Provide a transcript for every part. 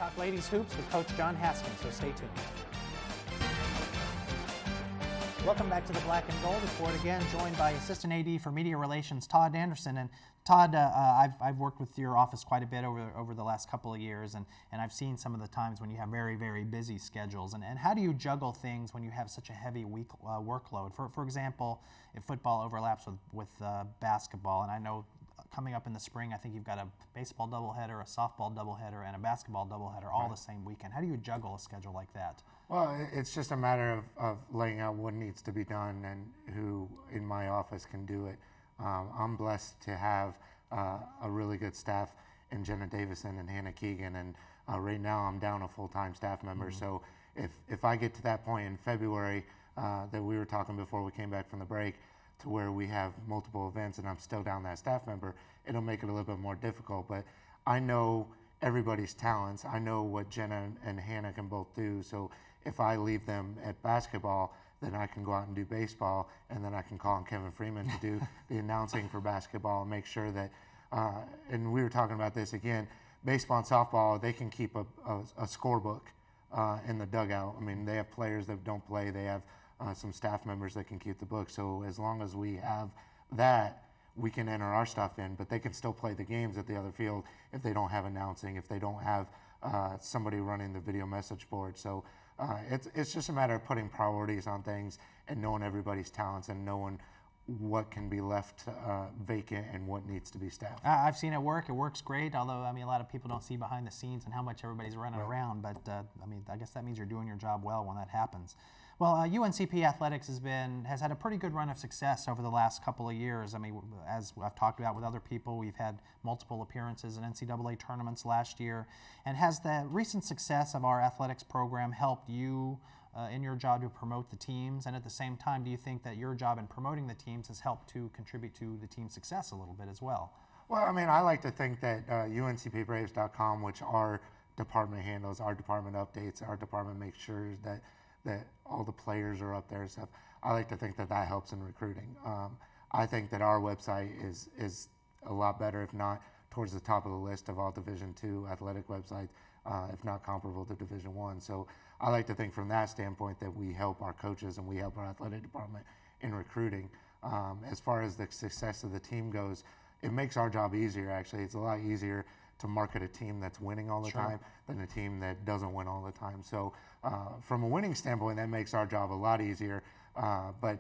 talk ladies hoops with Coach John Haskins, so stay tuned. Welcome back to the Black and Gold Report. Again, joined by Assistant AD for Media Relations, Todd Anderson. And Todd, I've worked with your office quite a bit over the last couple of years, and I've seen some of the times when you have very, very busy schedules. And how do you juggle things when you have such a heavy workload? For example, if football overlaps with basketball, and I know coming up in the spring, I think you've got a baseball doubleheader, a softball doubleheader, and a basketball doubleheader all the same weekend. How do you juggle a schedule like that? Well, it's just a matter of laying out what needs to be done and who in my office can do it. I'm blessed to have a really good staff in Jenna Davison and Hannah Keegan, and right now I'm down a full-time staff member. So if I get to that point in February that we were talking before we came back from the break, to where we have multiple events and I'm still down that staff member, it'll make it a little bit more difficult. But I know everybody's talents. I know what Jenna and Hannah can both do. So if I leave them at basketball, then I can go out and do baseball, and then I can call on Kevin Freeman to do the announcing for basketball and make sure that, and we were talking about this again, baseball and softball, they can keep a scorebook in the dugout. I mean, they have players that don't play. They have some staff members that can keep the book. So as long as we have that, we can enter our stuff in, but they can still play the games at the other field if they don't have announcing, if they don't have somebody running the video message board. So it's just a matter of putting priorities on things and knowing everybody's talents and knowing what can be left vacant and what needs to be staffed. I've seen it work. It works great, although, I mean, a lot of people don't see behind the scenes and how much everybody's running around, but, I mean, I guess that means you're doing your job well when that happens. Well, UNCP Athletics has had a pretty good run of success over the last couple of years. I mean, as I've talked about with other people, we've had multiple appearances in NCAA tournaments last year. And has the recent success of our athletics program helped you in your job to promote the teams? And at the same time, do you think that your job in promoting the teams has helped to contribute to the team's success a little bit as well? Well, I mean, I like to think that UNCPBraves.com, which our department handles, our department updates, our department makes sure that all the players are up there and stuff. I like to think that helps in recruiting. I think that our website is a lot better, if not towards the top of the list of all Division II athletic websites, if not comparable to Division I. So I like to think from that standpoint that we help our coaches and we help our athletic department in recruiting. As far as the success of the team goes, it makes our job easier, actually. It's a lot easier to market a team that's winning all the time than a team that doesn't win all the time. So from a winning standpoint, that makes our job a lot easier. But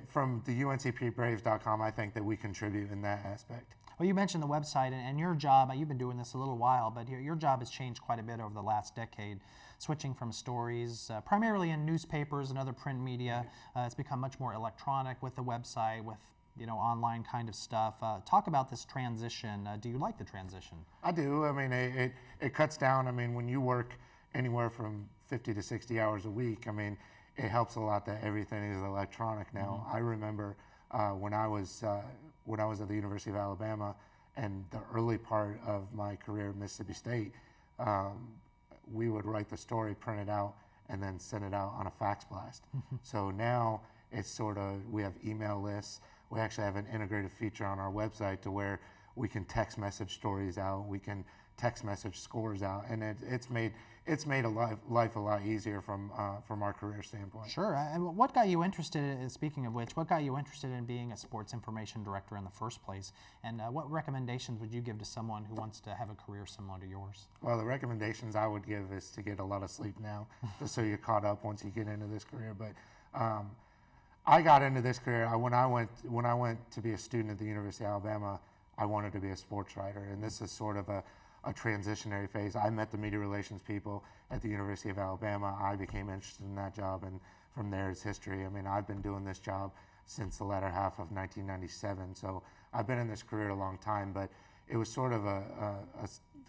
from the UNCPBraves.com, I think that we contribute in that aspect. Well, you mentioned the website and your job. You've been doing this a little while, but your job has changed quite a bit over the last decade, switching from stories, primarily in newspapers and other print media. It's become much more electronic with the website, with online kind of stuff. Talk about this transition. Do you like the transition? I do. I mean, it cuts down. I mean, when you work anywhere from 50 to 60 hours a week, I mean, it helps a lot that everything is electronic now. I remember when I was at the University of Alabama and the early part of my career at Mississippi State, we would write the story, print it out, and then send it out on a fax blast. So now it's sort of, we have email lists. We actually have an integrated feature on our website to where we can text message stories out, we can text message scores out, and it's made life a lot easier from our career standpoint. Sure. And what got you interested, speaking of which, what got you interested in being a sports information director in the first place? And what recommendations would you give to someone who wants to have a career similar to yours? Well, the recommendations I would give is to get a lot of sleep now, just so you're caught up once you get into this career. But I got into this career when I went to be a student at the University of Alabama. I wanted to be a sports writer, and this is sort of a transitionary phase. I met the media relations people at the University of Alabama. I became interested in that job, and from there is history. I mean, I've been doing this job since the latter half of 1997, so I've been in this career a long time, but it was sort of a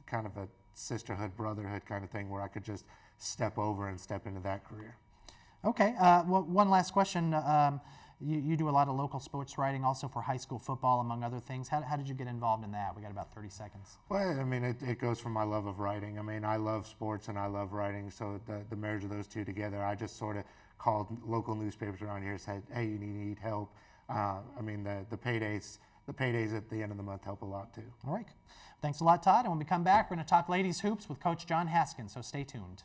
kind of a sisterhood, brotherhood kind of thing where I could just step over and step into that career. Okay, well, one last question. You do a lot of local sports writing also for high school football, among other things. How did you get involved in that? We got about 30 seconds. Well, I mean, it goes from my love of writing. I mean, I love sports and I love writing, so the marriage of those two together, I just sort of called local newspapers around here and said, hey, you need help. I mean, the paydays the paydays at the end of the month help a lot too. All right. Thanks a lot, Todd. And when we come back, we're going to talk ladies hoops with Coach John Haskins, so stay tuned.